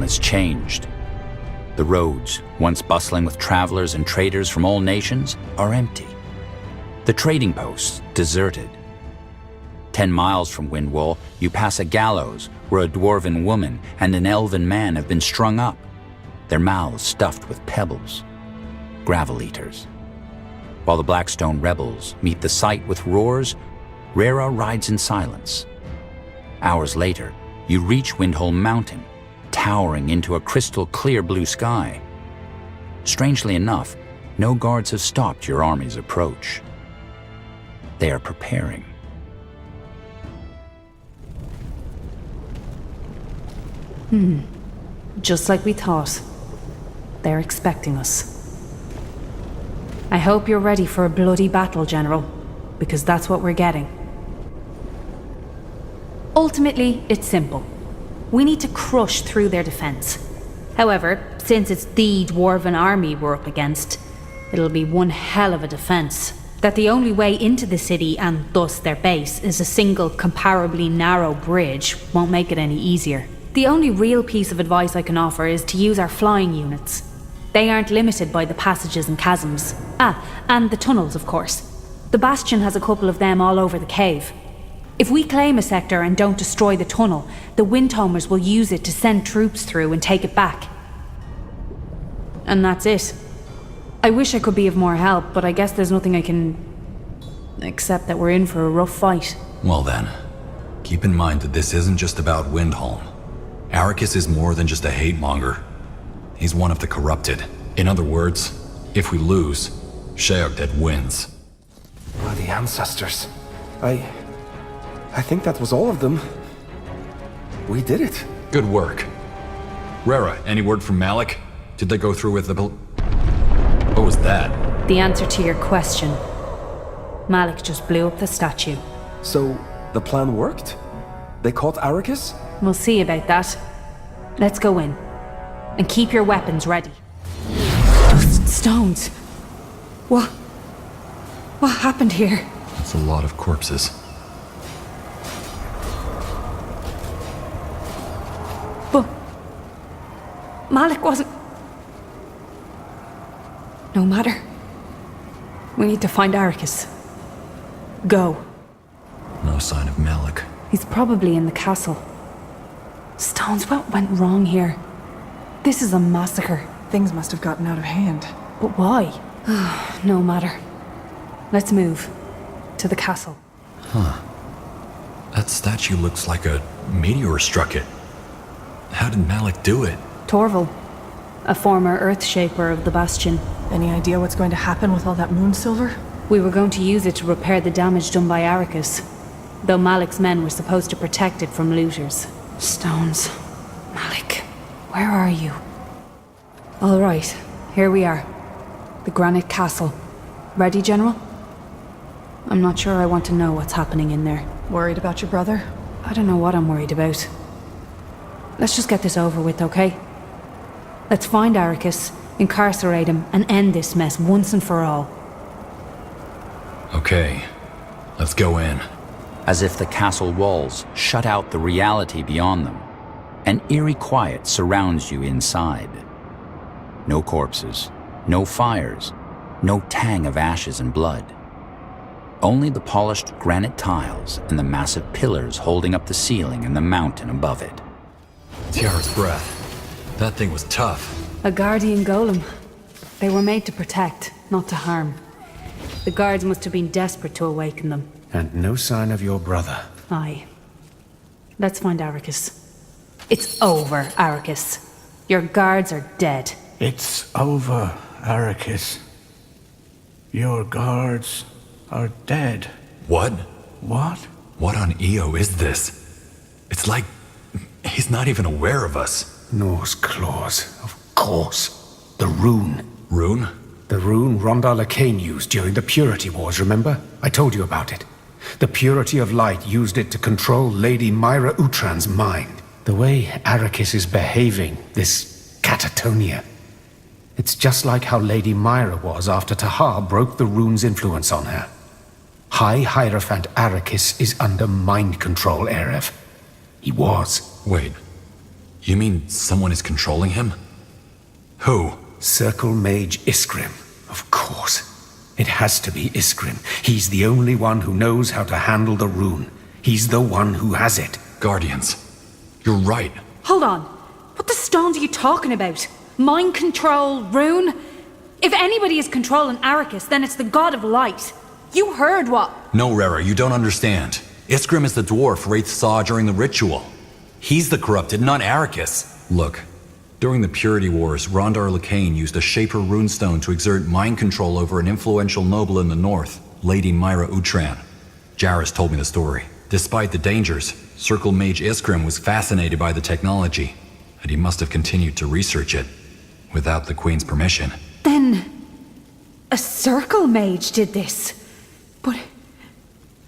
has changed. The roads, once bustling with travelers and traders from all nations, are empty. The trading posts deserted. 10 miles from Windwall, you pass a gallows where a dwarven woman and an elven man have been strung up, their mouths stuffed with pebbles, gravel eaters. While the Blackstone rebels meet the sight with roars, Rera rides in silence. Hours later, you reach Windholm Mountain, towering into a crystal-clear blue sky. Strangely enough, no guards have stopped your army's approach. They are preparing. Just like we thought. They're expecting us. I hope you're ready for a bloody battle, General, because that's what we're getting. Ultimately, it's simple. We need to crush through their defense. However, since it's the dwarven army we're up against, it'll be one hell of a defense. That the only way into the city, and thus their base, is a single comparably narrow bridge won't make it any easier. The only real piece of advice I can offer is to use our flying units. They aren't limited by the passages and chasms. And the tunnels, of course. The Bastion has a couple of them all over the cave. If we claim a sector and don't destroy the tunnel, the Windhomers will use it to send troops through and take it back. And that's it. I wish I could be of more help, but I guess there's nothing I can... except that we're in for a rough fight. Well then, keep in mind that this isn't just about Windholm. Arrakis is more than just a hate-monger. He's one of the corrupted. In other words, if we lose, Sheoldred wins. The ancestors. I think that was all of them. We did it. Good work. Rera, any word from Malik? Did they go through with the What was that? The answer to your question. Malik just blew up the statue. So, the plan worked? They caught Arrakis? We'll see about that. Let's go in. And keep your weapons ready. Those stones. What happened here? It's a lot of corpses. But... Malik wasn't... No matter. We need to find Arrakis. Go. No sign of Malik. He's probably in the castle. Stones, what went wrong here? This is a massacre. Things must have gotten out of hand. But why? No matter. Let's move. To the castle. Huh. That statue looks like a meteor struck it. How did Malik do it? Torval. A former Earthshaper of the Bastion. Any idea what's going to happen with all that moon silver? We were going to use it to repair the damage done by Arrakis. Though Malik's men were supposed to protect it from looters. Stones. Malik, where are you? All right, here we are. The Granite Castle. Ready, General? I'm not sure I want to know what's happening in there. Worried about your brother? I don't know what I'm worried about. Let's just get this over with, okay? Let's find Arrakis, incarcerate him, and end this mess once and for all. Okay, let's go in. As if the castle walls shut out the reality beyond them, an eerie quiet surrounds you inside. No corpses, no fires, no tang of ashes and blood. Only the polished granite tiles and the massive pillars holding up the ceiling and the mountain above it. Tiara's breath. That thing was tough. A guardian golem. They were made to protect, not to harm. The guards must have been desperate to awaken them. And no sign of your brother. Aye. Let's find Arrakis. It's over, Arrakis. Your guards are dead. It's over, Arrakis. Your guards are dead. What? What? What on Io is this? It's like he's not even aware of us. Norse claws, of course. The rune. Rune? The rune Rondar Lacane used during the Purity Wars, remember? I told you about it. The Purity of Light used it to control Lady Myra Utran's mind. The way Arrakis is behaving, this catatonia. It's just like how Lady Myra was after Tahar broke the rune's influence on her. High Hierophant Arrakis is under mind control, Eref. He was. Wait, You mean someone is controlling him? Who? Circle Mage Iskrim, of course. It has to be Iskrim. He's the only one who knows how to handle the rune. He's the one who has it. Guardians. You're right. Hold on. What the stones are you talking about? Mind control, rune? If anybody is controlling Arrakis, then it's the god of light. You heard what? No, Rera, you don't understand. Iskrim is the dwarf Wraith saw during the ritual. He's the corrupted, not Arrakis. Look, during the Purity Wars, Rondar Lacane used a Shaper runestone to exert mind control over an influential noble in the north, Lady Myra Utran. Jairus told me the story. Despite the dangers, Circle Mage Iskrim was fascinated by the technology, and he must have continued to research it, without the Queen's permission. Then... a Circle Mage did this. But...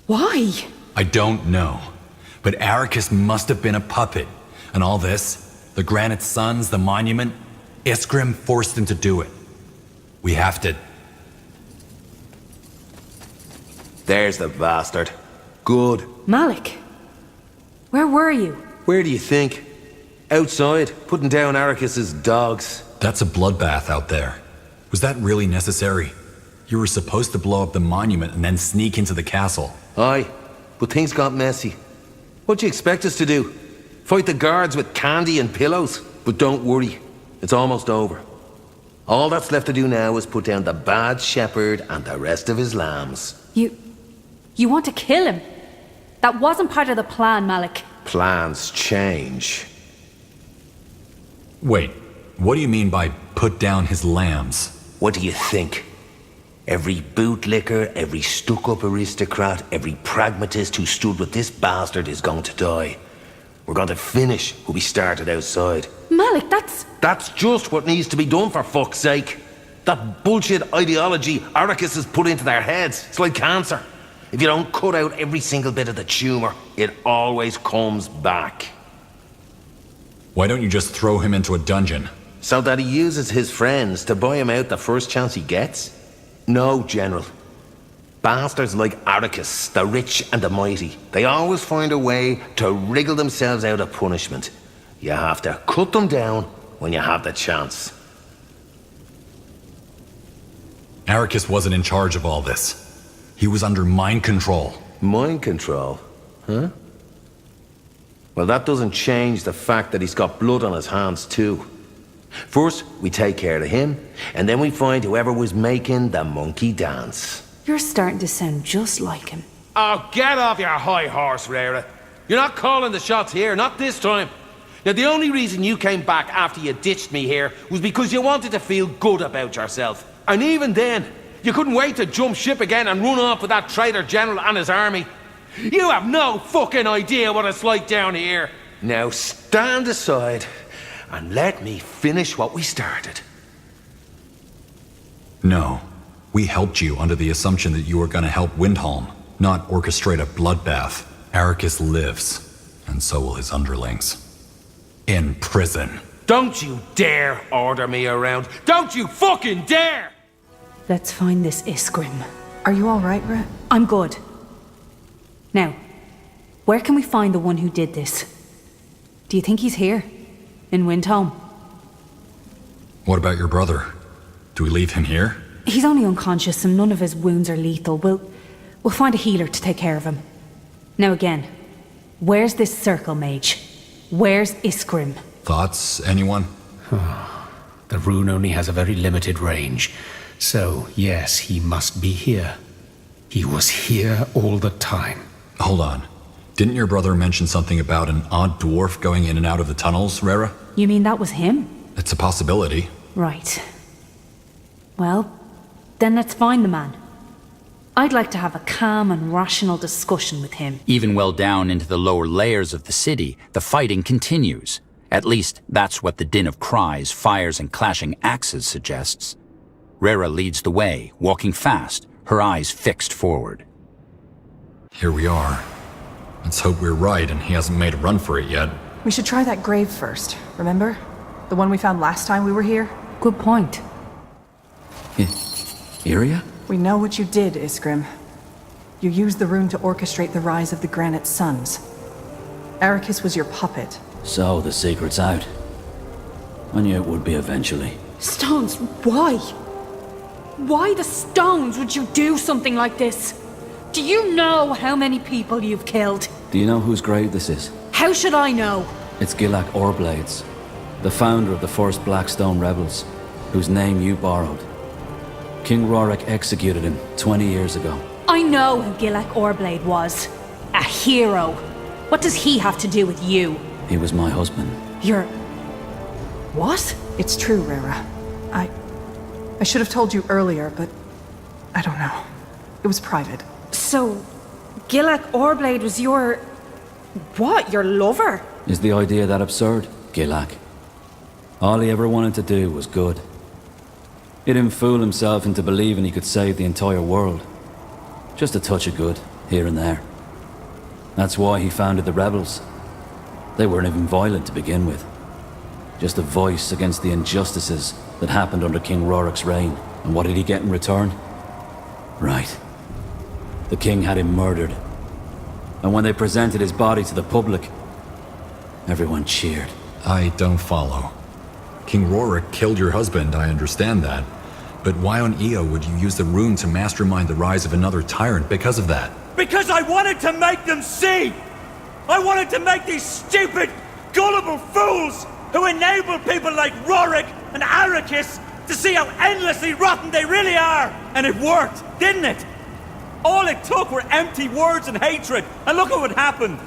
why? I don't know, but Arrakis must have been a puppet, and all this, the Granite Suns, the monument, Iskrim forced him to do it. We have to... There's the bastard. Good. Malik, where were you? Where do you think? Outside, putting down Arrakis's dogs. That's a bloodbath out there. Was that really necessary? You were supposed to blow up the monument and then sneak into the castle. Aye, but things got messy. What do you expect us to do? Fight the guards with candy and pillows? But don't worry, it's almost over. All that's left to do now is put down the bad shepherd and the rest of his lambs. You want to kill him? That wasn't part of the plan, Malik. Plans change. Wait, what do you mean by put down his lambs? What do you think? Every bootlicker, every stuck-up aristocrat, every pragmatist who stood with this bastard is going to die. We're going to finish what we started outside. Malik, that's... That's just what needs to be done, for fuck's sake. That bullshit ideology Arrakis has put into their heads. It's like cancer. If you don't cut out every single bit of the tumor, it always comes back. Why don't you just throw him into a dungeon? So that he uses his friends to buy him out the first chance he gets? No, General. Bastards like Arrakis, the rich and the mighty, they always find a way to wriggle themselves out of punishment. You have to cut them down when you have the chance. Arrakis wasn't in charge of all this. He was under mind control. Mind control? Huh? Well, that doesn't change the fact that he's got blood on his hands, too. First, we take care of him, and then we find whoever was making the monkey dance. You're starting to sound just like him. Oh, get off your high horse, Rera. You're not calling the shots here, not this time. Now, the only reason you came back after you ditched me here was because you wanted to feel good about yourself. And even then, you couldn't wait to jump ship again and run off with that traitor general and his army. You have no fucking idea what it's like down here. Now stand aside and let me finish what we started. No. We helped you under the assumption that you were going to help Windholm, not orchestrate a bloodbath. Arrakis lives, and so will his underlings. In prison. Don't you dare order me around. Don't you fucking dare! Let's find this Iskrim. Are you all right, Rhett? I'm good. Now, where can we find the one who did this? Do you think he's here? In Windholm? What about your brother? Do we leave him here? He's only unconscious and none of his wounds are lethal. We'll find a healer to take care of him. Now again, where's this Circle Mage? Where's Iskrim? Thoughts, anyone? The rune only has a very limited range. So, yes, he must be here. He was here all the time. Hold on. Didn't your brother mention something about an odd dwarf going in and out of the tunnels, Rera? You mean that was him? It's a possibility. Right. Well, then let's find the man. I'd like to have a calm and rational discussion with him. Even well down into the lower layers of the city, the fighting continues. At least, that's what the din of cries, fires, and clashing axes suggests. Rera leads the way, walking fast, her eyes fixed forward. Here we are. Let's hope we're right and he hasn't made a run for it yet. We should try that grave first, remember? The one we found last time we were here? Good point. Iria? We know what you did, Iskrim. You used the rune to orchestrate the rise of the Granite Suns. Arrakis was your puppet, So the secret's out. I knew it would be eventually. Stones, why? Why the Stones would you do something like this? Do you know how many people you've killed? Do you know whose grave this is? How should I know? It's Gilak Orblades, the founder of the first Blackstone rebels, whose name you borrowed. King Rorik executed him 20 years ago. I know who Gilak Orblade was. A hero. What does he have to do with you? He was my husband. You're... what? It's true, Rara. I should have told you earlier, but I don't know. It was private. So, Gilak Orblade was your... what? Your lover? Is the idea that absurd, Gilak? All he ever wanted to do was good. He didn't fool himself into believing he could save the entire world. Just a touch of good, here and there. That's why he founded the rebels. They weren't even violent to begin with. Just a voice against the injustices that happened under King Rorik's reign. And what did he get in return? Right. The king had him murdered. And when they presented his body to the public, everyone cheered. I don't follow. King Rorik killed your husband, I understand that. But why on Io would you use the rune to mastermind the rise of another tyrant because of that? Because I wanted to make them see! I wanted to make these stupid, gullible fools who enable people like Rorik and Arrakis to see how endlessly rotten they really are! And it worked, didn't it? All it took were empty words and hatred, and look at what happened!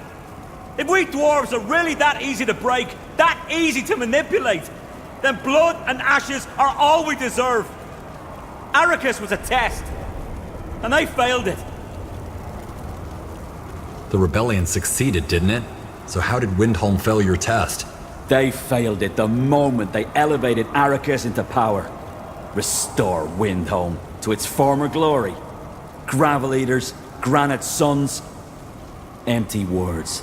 If we dwarves are really that easy to break, that easy to manipulate, then blood and ashes are all we deserve. Arrakis was a test, and they failed it. The rebellion succeeded, didn't it? So how did Windholm fail your test? They failed it the moment they elevated Arrakis into power. Restore Windholm to its former glory. Gravel eaters, granite sons. Empty words.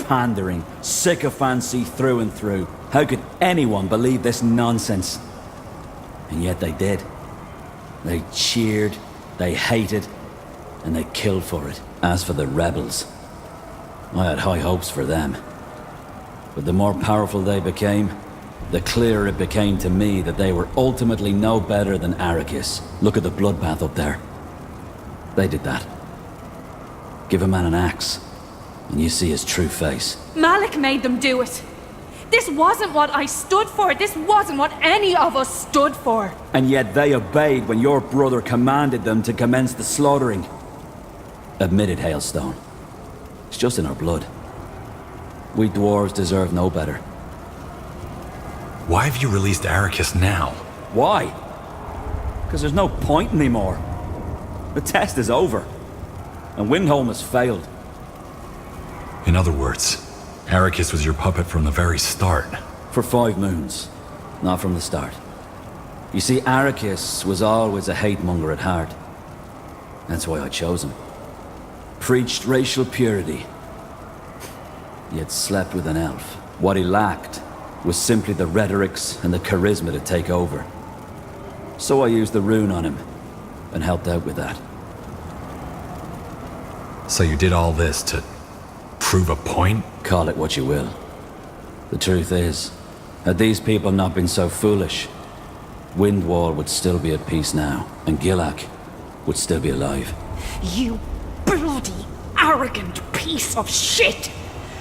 Pandering, sycophancy through and through. How could anyone believe this nonsense? And yet they did. They cheered, they hated, and they killed for it. As for the rebels, I had high hopes for them. But the more powerful they became, the clearer it became to me that they were ultimately no better than Arrakis. Look at the bloodbath up there. They did that. Give a man an axe, and you see his true face. Malik made them do it. This wasn't what I stood for. This wasn't what any of us stood for. And yet they obeyed when your brother commanded them to commence the slaughtering. Admit it, Hailstone. It's just in our blood. We dwarves deserve no better. Why have you released Arrakis now? Why? Because there's no point anymore. The test is over. And Windholm has failed. In other words, Arrakis was your puppet from the very start. For 5 moons. Not from the start. You see, Arrakis was always a hate-monger at heart. That's why I chose him. Preached racial purity. Yet slept with an elf. What he lacked was simply the rhetorics and the charisma to take over. So I used the rune on him, and helped out with that. So you did all this to prove a point? Call it what you will. The truth is, had these people not been so foolish, Windwall would still be at peace now, and Gilak would still be alive. You bloody, arrogant piece of shit!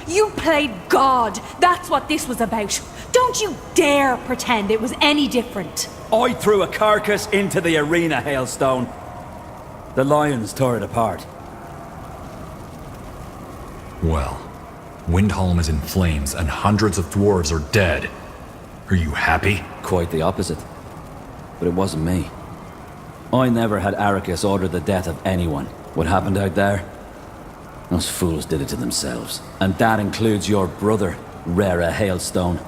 You played God. That's what this was about. Don't you dare pretend it was any different. I threw a carcass into the arena, Hailstone. The lions tore it apart. Well, Windholm is in flames and hundreds of dwarves are dead. Are you happy? Quite the opposite. But it wasn't me. I never had Arrakis order the death of anyone. What happened out there? Those fools did it to themselves. And that includes your brother, Rara Hailstone.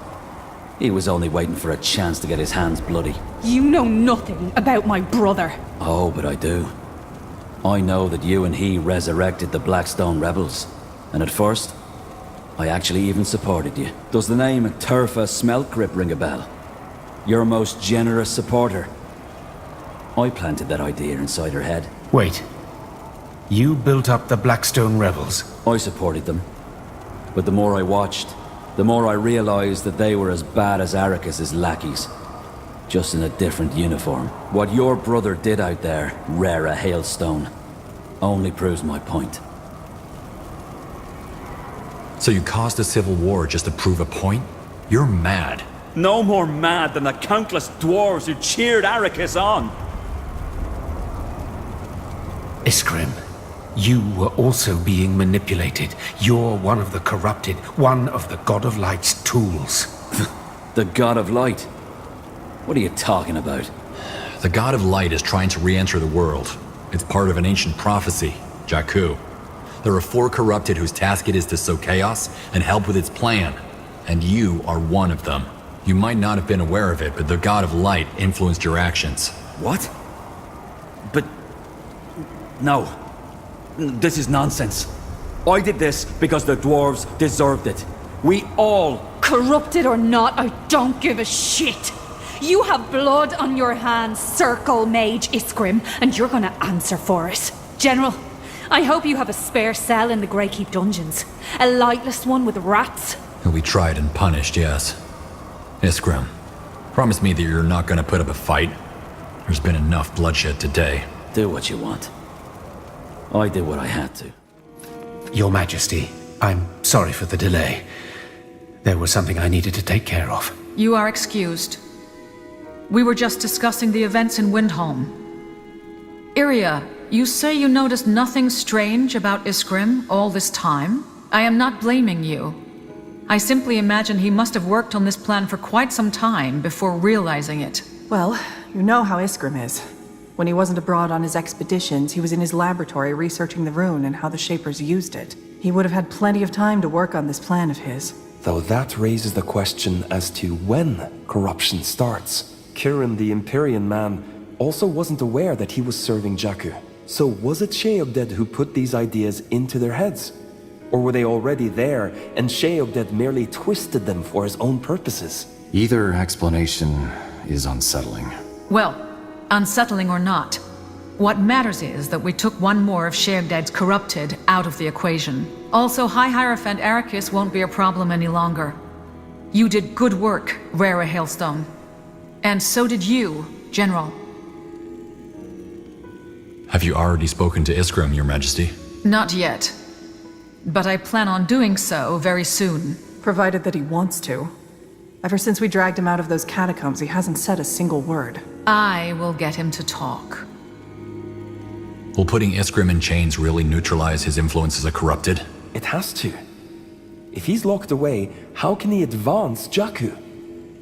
He was only waiting for a chance to get his hands bloody. You know nothing about my brother. Oh, but I do. I know that you and he resurrected the Blackstone rebels. And at first, I actually even supported you. Does the name Turfa Smeltgrip ring a bell? Your most generous supporter. I planted that idea inside her head. Wait. You built up the Blackstone rebels? I supported them. But the more I watched, the more I realized that they were as bad as Arrakis' lackeys. Just in a different uniform. What your brother did out there, Rara Hailstone, only proves my point. So you caused a civil war just to prove a point? You're mad. No more mad than the countless dwarves who cheered Arrakis on. Iskrim, you were also being manipulated. You're one of the corrupted, one of the God of Light's tools. The God of Light? What are you talking about? The God of Light is trying to re-enter the world. It's part of an ancient prophecy, Jakku. There are 4 corrupted whose task it is to sow chaos and help with its plan. And you are one of them. You might not have been aware of it, but the God of Light influenced your actions. What? But... no. This is nonsense. I did this because the dwarves deserved it. We all... Corrupted or not, I don't give a shit. You have blood on your hands, Circle Mage Iskrim, and you're gonna answer for it. General, I hope you have a spare cell in the Greykeep dungeons. A lightless one with rats. You'll be tried and punished, yes. Iskrim, promise me that you're not gonna put up a fight. There's been enough bloodshed today. Do what you want. I did what I had to. Your Majesty, I'm sorry for the delay. There was something I needed to take care of. You are excused. We were just discussing the events in Windholm. Iria, you say you noticed nothing strange about Iskrim all this time? I am not blaming you. I simply imagine he must have worked on this plan for quite some time before realizing it. Well, you know how Iskrim is. When he wasn't abroad on his expeditions, he was in his laboratory researching the rune and how the Shapers used it. He would have had plenty of time to work on this plan of his. Though that raises the question as to when corruption starts. Kirin, the Empyrean man, also wasn't aware that he was serving Jakku. So was it Sheobded who put these ideas into their heads? Or were they already there, and Sheobded merely twisted them for his own purposes? Either explanation is unsettling. Well, unsettling or not, what matters is that we took one more of Sheobded's corrupted out of the equation. Also, High Hierophant Arrakis won't be a problem any longer. You did good work, Rara Hailstone. And so did you, General. Have you already spoken to Iskrim, Your Majesty? Not yet. But I plan on doing so very soon. Provided that he wants to. Ever since we dragged him out of those catacombs, he hasn't said a single word. I will get him to talk. Will putting Iskrim in chains really neutralize his influence as a corrupted? It has to. If he's locked away, how can he advance Jakku?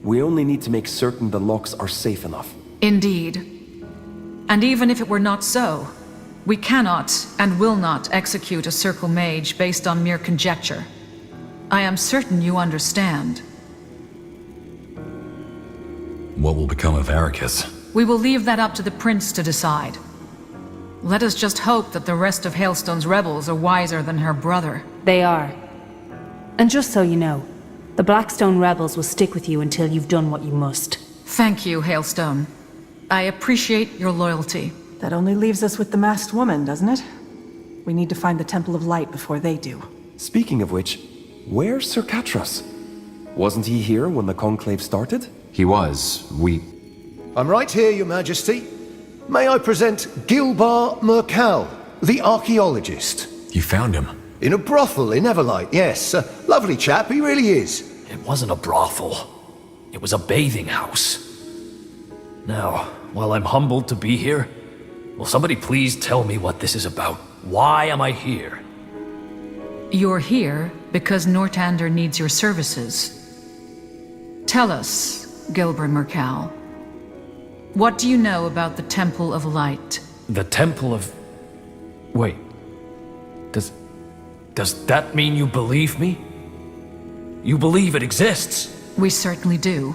We only need to make certain the locks are safe enough. Indeed. And even if it were not so, we cannot and will not execute a Circle Mage based on mere conjecture. I am certain you understand. What will become of Arrakis? We will leave that up to the Prince to decide. Let us just hope that the rest of Hailstone's rebels are wiser than her brother. They are. And just so you know, the Blackstone rebels will stick with you until you've done what you must. Thank you, Hailstone. I appreciate your loyalty. That only leaves us with the masked woman, doesn't it? We need to find the Temple of Light before they do. Speaking of which, where's Sir Katras? Wasn't he here when the Conclave started? He was. I'm right here, Your Majesty. May I present Gilbar Mercal, the archaeologist? You found him? In a brothel in Everlight, yes. A lovely chap, he really is. It wasn't a brothel. It was a bathing house. Now, while I'm humbled to be here, will somebody please tell me what this is about? Why am I here? You're here because Nortander needs your services. Tell us, Gilbert Mercal, what do you know about the Temple of Light? The Temple of... Wait. Does that mean you believe me? You believe it exists? We certainly do.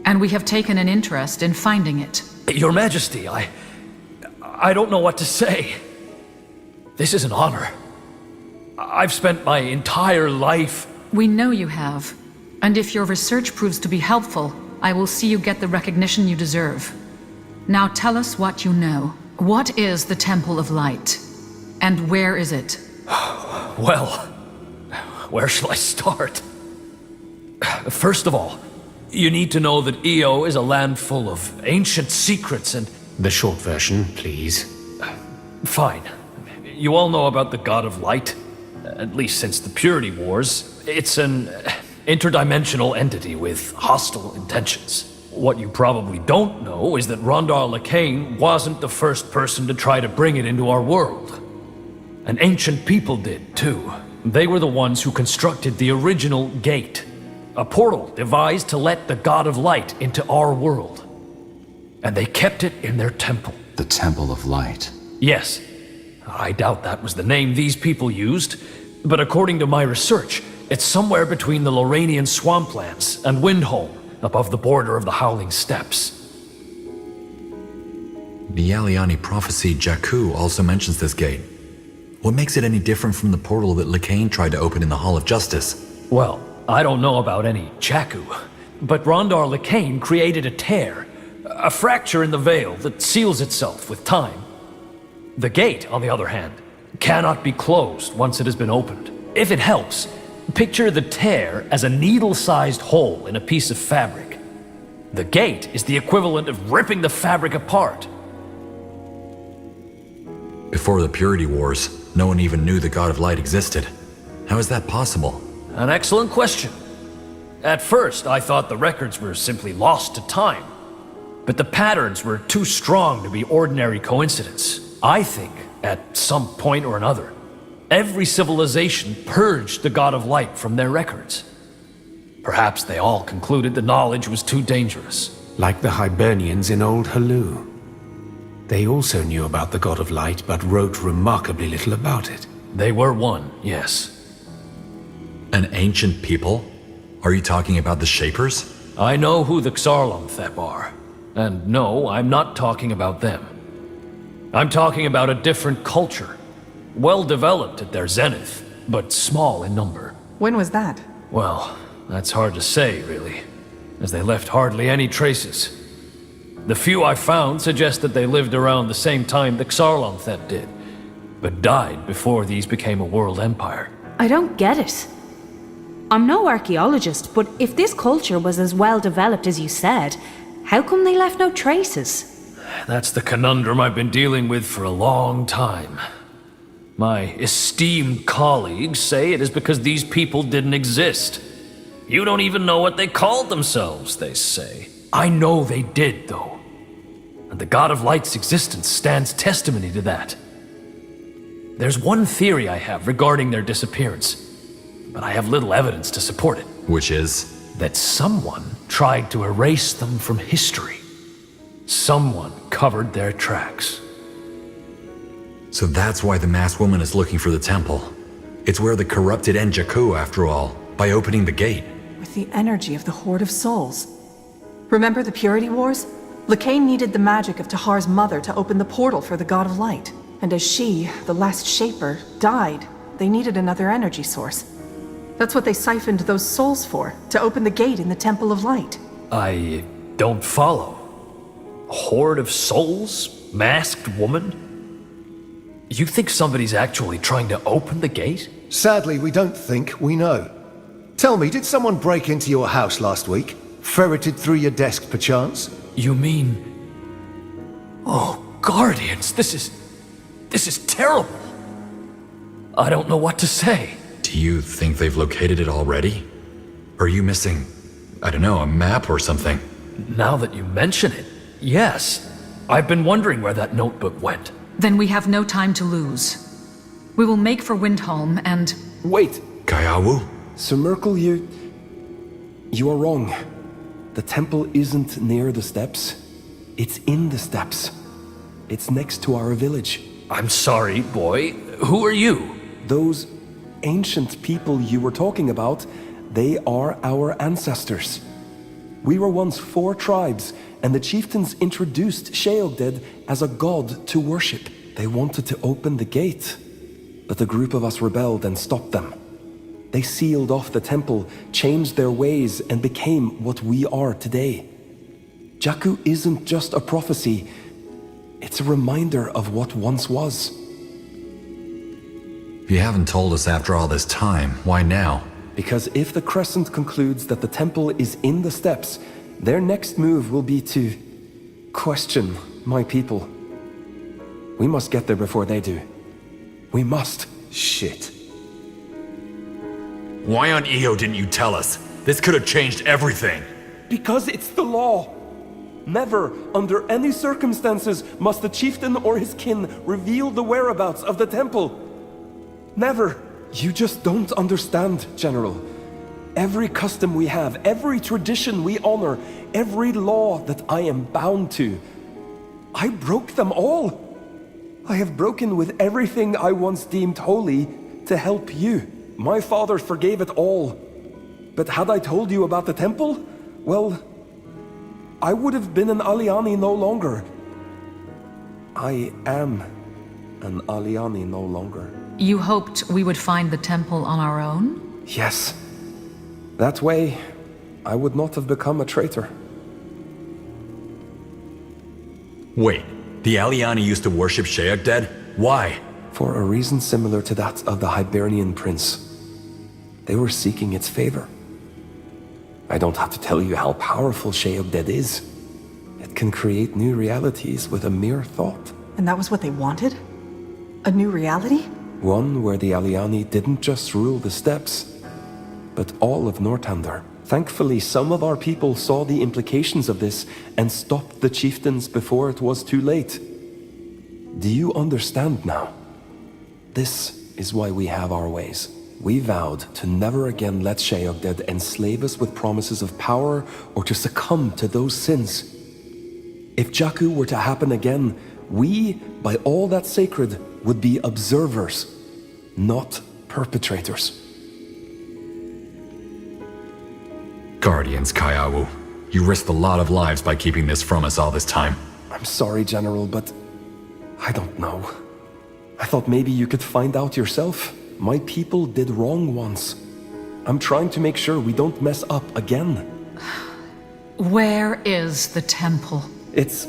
And we have taken an interest in finding it. Your Majesty, I don't know what to say. This is an honor. I've spent my entire life... We know you have. And if your research proves to be helpful, I will see you get the recognition you deserve. Now tell us what you know. What is the Temple of Light? And where is it? Well, where shall I start? First of all, you need to know that Io is a land full of ancient secrets and... The short version, please. Fine. You all know about the God of Light? At least since the Purity Wars. It's an interdimensional entity with hostile intentions. What you probably don't know is that Rondar Lacane wasn't the first person to try to bring it into our world. An ancient people did, too. They were the ones who constructed the original gate. A portal devised to let the God of Light into our world. And they kept it in their temple. The Temple of Light. Yes. I doubt that was the name these people used, but according to my research, it's somewhere between the Lorrainian swamplands and Windholm, above the border of the Howling Steppes. The Aliani prophecy Jakku also mentions this gate. What makes it any different from the portal that Lacane tried to open in the Hall of Justice? Well, I don't know about any Jakku, but Rondar Lacane created a tear, a fracture in the veil that seals itself with time. The gate, on the other hand, cannot be closed once it has been opened. If it helps, picture the tear as a needle-sized hole in a piece of fabric. The gate is the equivalent of ripping the fabric apart. Before the Purity Wars, no one even knew the God of Light existed. How is that possible? An excellent question. At first, I thought the records were simply lost to time. But the patterns were too strong to be ordinary coincidence. I think, at some point or another, every civilization purged the God of Light from their records. Perhaps they all concluded the knowledge was too dangerous. Like the Hibernians in Old Hallu. They also knew about the God of Light, but wrote remarkably little about it. They were one, yes. An ancient people? Are you talking about the Shapers? I know who the Xarlonthep are. And no, I'm not talking about them. I'm talking about a different culture. Well developed at their zenith, but small in number. When was that? Well, that's hard to say, really, as they left hardly any traces. The few I found suggest that they lived around the same time the Xarlonthep did, but died before these became a world empire. I don't get it. I'm no archaeologist, but if this culture was as well developed as you said, how come they left no traces? That's the conundrum I've been dealing with for a long time. My esteemed colleagues say it is because these people didn't exist. You don't even know what they called themselves, they say. I know they did, though. And the God of Light's existence stands testimony to that. There's one theory I have regarding their disappearance, but I have little evidence to support it. Which is? That someone tried to erase them from history. Someone covered their tracks. So that's why the masked woman is looking for the temple. It's where the corrupted end Jakku, after all, by opening the gate. With the energy of the Horde of Souls. Remember the Purity Wars? Lacane needed the magic of Tahar's mother to open the portal for the God of Light. And as she, the last Shaper, died, they needed another energy source. That's what they siphoned those souls for, to open the gate in the Temple of Light. I don't follow. Horde of souls? Masked woman? You think somebody's actually trying to open the gate? Sadly, we don't think we know. Tell me, did someone break into your house last week? Ferreted through your desk, perchance? You mean... Oh, Guardians, this is terrible. I don't know what to say. Do you think they've located it already? Are you missing, I don't know, a map or something? Now that you mention it, yes. I've been wondering where that notebook went. Then we have no time to lose. We will make for Windholm and... Wait! Kaiawu? Sir Merkel, you are wrong. The temple isn't near the steps. It's in the steps. It's next to our village. I'm sorry, boy. Who are you? Those ancient people you were talking about, they are our ancestors. We were once 4 tribes, and the chieftains introduced Sheogded as a god to worship. They wanted to open the gate, but a group of us rebelled and stopped them. They sealed off the temple, changed their ways, and became what we are today. Jakku isn't just a prophecy, it's a reminder of what once was. If you haven't told us after all this time, why now? Because if the Crescent concludes that the temple is in the steppes, their next move will be to question my people. We must get there before they do. We must. Shit. Why on Io didn't you tell us? This could have changed everything. Because it's the law. Never, under any circumstances, must the chieftain or his kin reveal the whereabouts of the temple. Never. You just don't understand, General. Every custom we have, every tradition we honor, every law that I am bound to, I broke them all. I have broken with everything I once deemed holy to help you. My father forgave it all. But had I told you about the temple, well, I would have been an Aliani no longer. I am an Aliani no longer. You hoped we would find the temple on our own? Yes. That way, I would not have become a traitor. Wait, the Aliani used to worship Sheokded? Why? For a reason similar to that of the Hibernian prince. They were seeking its favor. I don't have to tell you how powerful Sheokded is. It can create new realities with a mere thought. And that was what they wanted? A new reality? One where the Aliani didn't just rule the steppes, but all of Northander. Thankfully, some of our people saw the implications of this and stopped the chieftains before it was too late. Do you understand now? This is why we have our ways. We vowed to never again let Sheokded enslave us with promises of power or to succumb to those sins. If Jakku were to happen again, we, by all that's sacred, would be observers, not perpetrators. Guardians, Kaiawu. You risked a lot of lives by keeping this from us all this time. I'm sorry, General, but I don't know. I thought maybe you could find out yourself. My people did wrong once. I'm trying to make sure we don't mess up again. Where is the temple? It's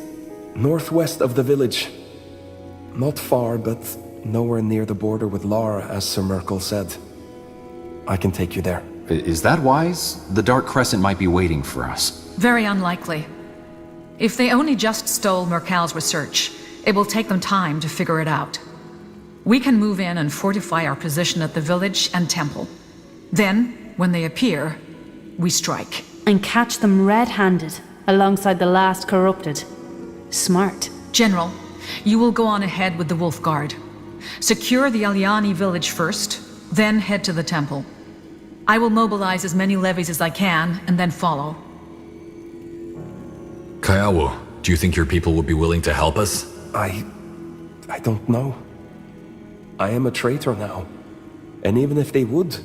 northwest of the village. Not far, but nowhere near the border with Lara, as Sir Merkel said. I can take you there. Is that wise? The Dark Crescent might be waiting for us. Very unlikely. If they only just stole Mercal's research, it will take them time to figure it out. We can move in and fortify our position at the village and temple. Then, when they appear, we strike. And catch them red-handed, alongside the last corrupted. Smart. General, you will go on ahead with the Wolf Guard. Secure the Aliani village first, then head to the temple. I will mobilize as many levies as I can, and then follow. Kaiawu, do you think your people would be willing to help us? I don't know. I am a traitor now. And even if they would,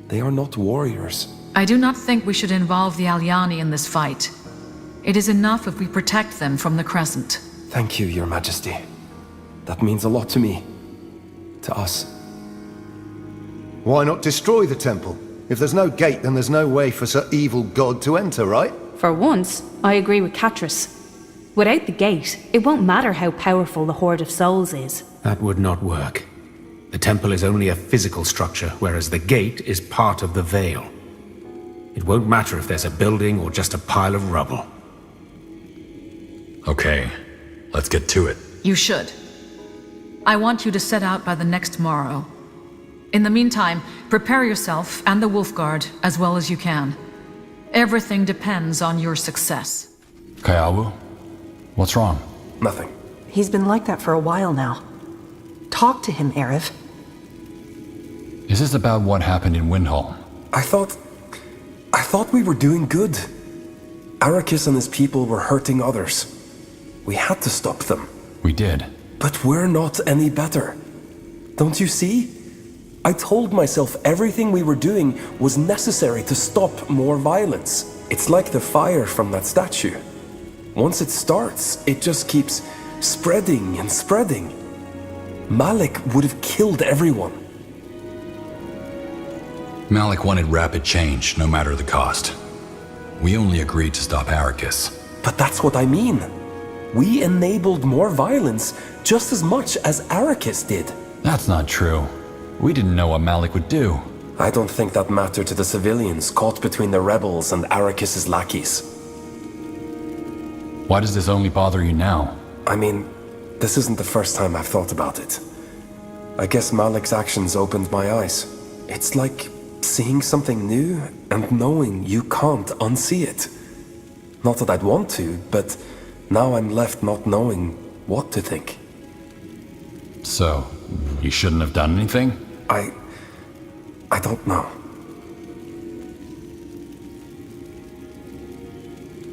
they are not warriors. I do not think we should involve the Aliani in this fight. It is enough if we protect them from the Crescent. Thank you, Your Majesty. That means a lot to me. To us. Why not destroy the temple? If there's no gate, then there's no way for Sir Evil God to enter, right? For once, I agree with Catris. Without the gate, it won't matter how powerful the Horde of Souls is. That would not work. The temple is only a physical structure, whereas the gate is part of the veil. It won't matter if there's a building or just a pile of rubble. Okay, let's get to it. You should. I want you to set out by the next morrow. In the meantime, prepare yourself and the Wolf Guard as well as you can. Everything depends on your success. Kaiawu, what's wrong? Nothing. He's been like that for a while now. Talk to him, Erev. Is this about what happened in Windholm? I thought we were doing good. Arrakis and his people were hurting others. We had to stop them. We did. But we're not any better. Don't you see? I told myself everything we were doing was necessary to stop more violence. It's like the fire from that statue. Once it starts, it just keeps spreading and spreading. Malik would have killed everyone. Malik wanted rapid change, no matter the cost. We only agreed to stop Arrakis. But that's what I mean. We enabled more violence just as much as Arrakis did. That's not true. We didn't know what Malik would do. I don't think that mattered to the civilians caught between the rebels and Arrakis' lackeys. Why does this only bother you now? I mean, this isn't the first time I've thought about it. I guess Malik's actions opened my eyes. It's like seeing something new and knowing you can't unsee it. Not that I'd want to, but now I'm left not knowing what to think. So, you shouldn't have done anything? I don't know.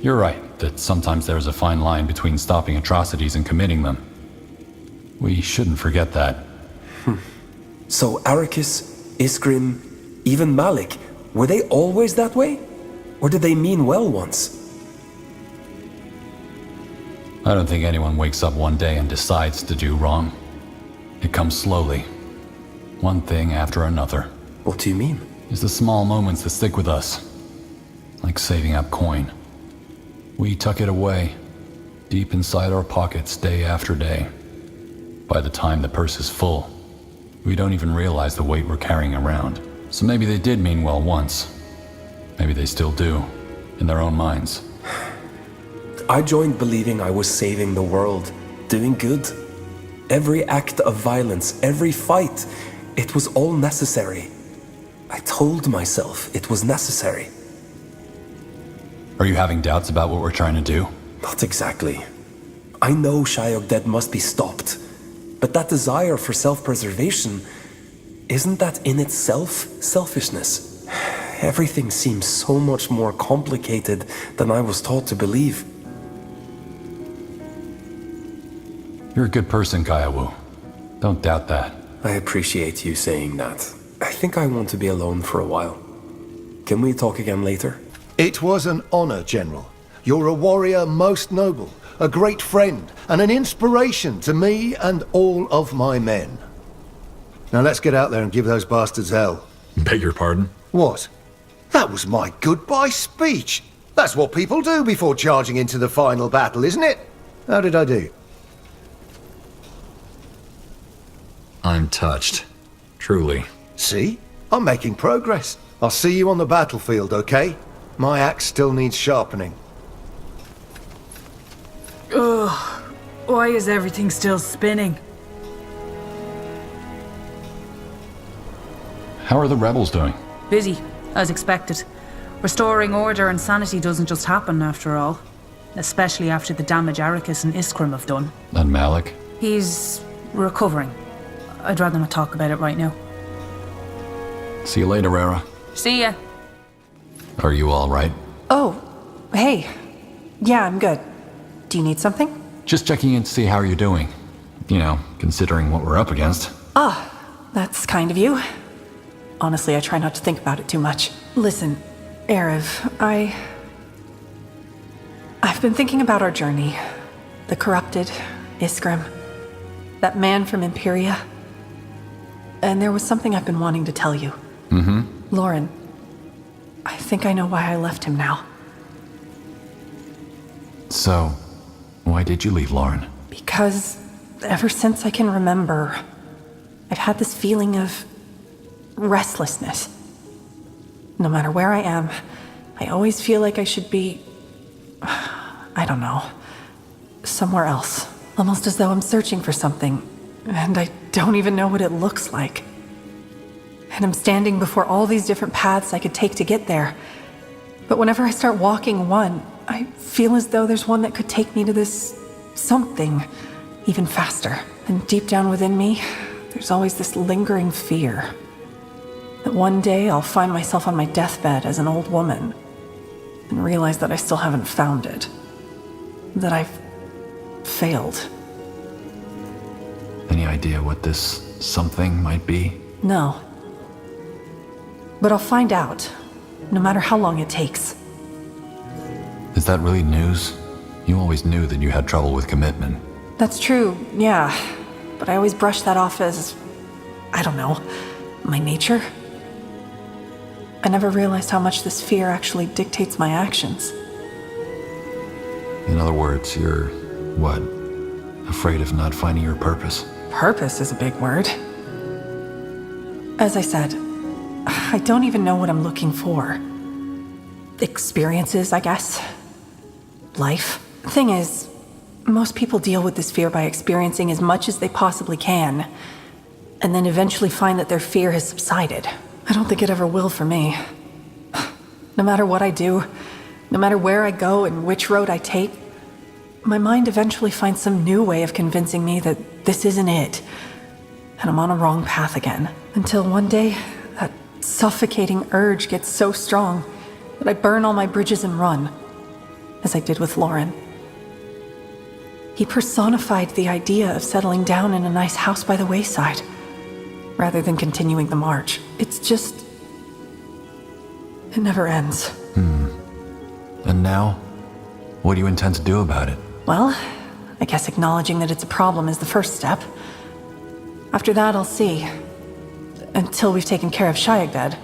You're right, that sometimes there's a fine line between stopping atrocities and committing them. We shouldn't forget that. So Arrakis, Iskrim, even Malik, were they always that way? Or did they mean well once? I don't think anyone wakes up one day and decides to do wrong. It comes slowly. One thing after another. What do you mean? It's the small moments that stick with us. Like saving up coin. We tuck it away, deep inside our pockets day after day. By the time the purse is full, we don't even realize the weight we're carrying around. So maybe they did mean well once. Maybe they still do, in their own minds. I joined believing I was saving the world, doing good. Every act of violence, every fight, it was all necessary. I told myself it was necessary. Are you having doubts about what we're trying to do? Not exactly. I know Shayok must be stopped. But that desire for self-preservation, isn't that in itself selfishness? Everything seems so much more complicated than I was taught to believe. You're a good person, Kyawu. Don't doubt that. I appreciate you saying that. I think I want to be alone for a while. Can we talk again later? It was an honor, General. You're a warrior most noble, a great friend, and an inspiration to me and all of my men. Now let's get out there and give those bastards hell. Beg your pardon? What? That was my goodbye speech. That's what people do before charging into the final battle, isn't it? How did I do? I'm touched. Truly. See? I'm making progress. I'll see you on the battlefield, okay? My axe still needs sharpening. Ugh. Why is everything still spinning? How are the rebels doing? Busy, as expected. Restoring order and sanity doesn't just happen, after all. Especially after the damage Arrakis and Iskrim have done. And Malik? He's recovering. I'd rather not talk about it right now. See you later, Rara. See ya. Are you all right? Oh, hey. Yeah, I'm good. Do you need something? Just checking in to see how you're doing. You know, considering what we're up against. Ah, that's kind of you. Honestly, I try not to think about it too much. Listen, Erev, I've been thinking about our journey. The corrupted, Iskrim, that man from Imperia. And there was something I've been wanting to tell you. Lauren, I think I know why I left him now. So, why did you leave Lauren? Because ever since I can remember, I've had this feeling of restlessness. No matter where I am, I always feel like I should be, I don't know, somewhere else. Almost as though I'm searching for something, and I don't even know what it looks like. And I'm standing before all these different paths I could take to get there. But whenever I start walking one, I feel as though there's one that could take me to this something even faster. And deep down within me, there's always this lingering fear that one day I'll find myself on my deathbed as an old woman and realize that I still haven't found it. That I've failed. Any idea what this something might be? No. But I'll find out, no matter how long it takes. Is that really news? You always knew that you had trouble with commitment. That's true, yeah. But I always brush that off as, I don't know, my nature. I never realized how much this fear actually dictates my actions. In other words, you're, what, afraid of not finding your purpose? Purpose is a big word. As I said, I don't even know what I'm looking for. Experiences, I guess. Life. Thing is, most people deal with this fear by experiencing as much as they possibly can, and then eventually find that their fear has subsided. I don't think it ever will for me. No matter what I do, no matter where I go and which road I take, my mind eventually finds some new way of convincing me that this isn't it, and I'm on a wrong path again. Until one day, that suffocating urge gets so strong that I burn all my bridges and run, as I did with Lauren. He personified the idea of settling down in a nice house by the wayside, rather than continuing the march. It's just... it never ends. And now? What do you intend to do about it? Well, I guess acknowledging that it's a problem is the first step. After that, I'll see. Until we've taken care of Shayagdad,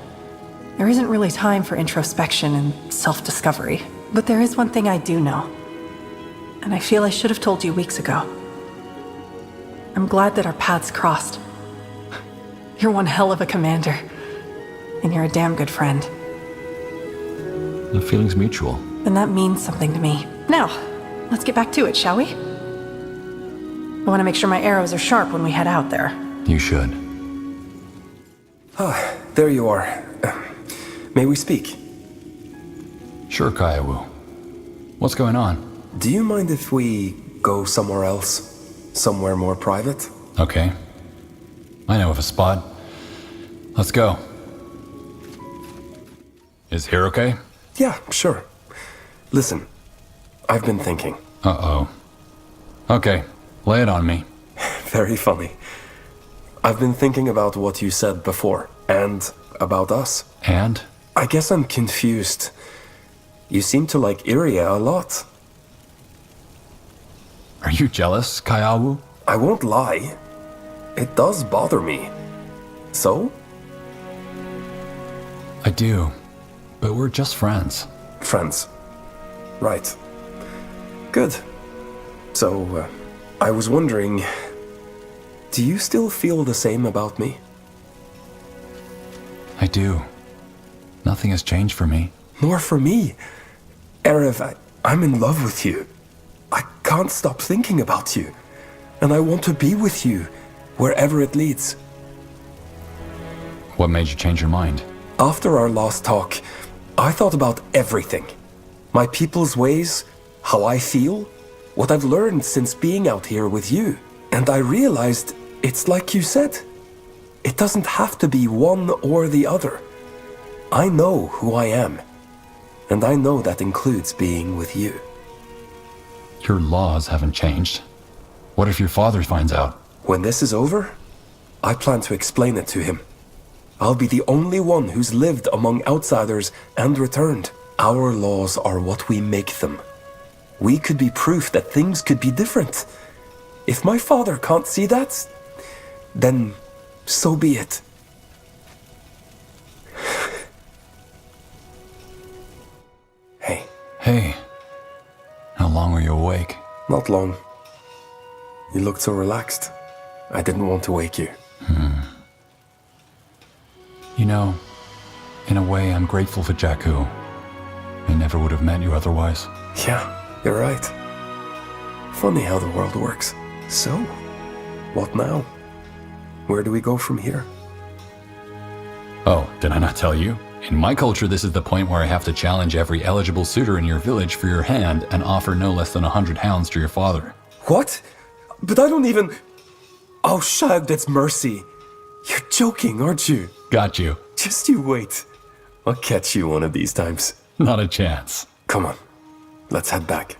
there isn't really time for introspection and self-discovery. But there is one thing I do know, and I feel I should have told you weeks ago. I'm glad that our paths crossed. You're one hell of a commander, and you're a damn good friend. The feeling's mutual. And that means something to me. Now, let's get back to it, shall we? I want to make sure my arrows are sharp when we head out there. You should. Ah, there you are. May we speak? Sure, Kaiawu. What's going on? Do you mind if we go somewhere else? Somewhere more private? Okay. I know of a spot. Let's go. Is here okay? Yeah, sure. Listen, I've been thinking. Uh-oh. Okay, lay it on me. Very funny. I've been thinking about what you said before, and about us. And? I guess I'm confused. You seem to like Iria a lot. Are you jealous, Kaiawu? I won't lie. It does bother me. So? I do. But we're just friends. Friends. Right. Good. So, I was wondering... do you still feel the same about me? I do. Nothing has changed for me. Nor for me. Erev, I'm in love with you. I can't stop thinking about you. And I want to be with you, wherever it leads. What made you change your mind? After our last talk, I thought about everything. My people's ways, how I feel, what I've learned since being out here with you. And I realized, it's like you said. It doesn't have to be one or the other. I know who I am. And I know that includes being with you. Your laws haven't changed. What if your father finds out? When this is over, I plan to explain it to him. I'll be the only one who's lived among outsiders and returned. Our laws are what we make them. We could be proof that things could be different. If my father can't see that, then so be it. Hey. Hey. How long were you awake? Not long. You looked so relaxed. I didn't want to wake you. You know, in a way, I'm grateful for Jakku. I never would have met you otherwise. Yeah, you're right. Funny how the world works. So, what now? Where do we go from here? Oh, did I not tell you? In my culture, this is the point where I have to challenge every eligible suitor in your village for your hand and offer no less than 100 hounds to your father. What? But I don't even... Oh, Shayagdad's mercy. You're joking, aren't you? Got you. Just you wait. I'll catch you one of these times. Not a chance. Come on. Let's head back.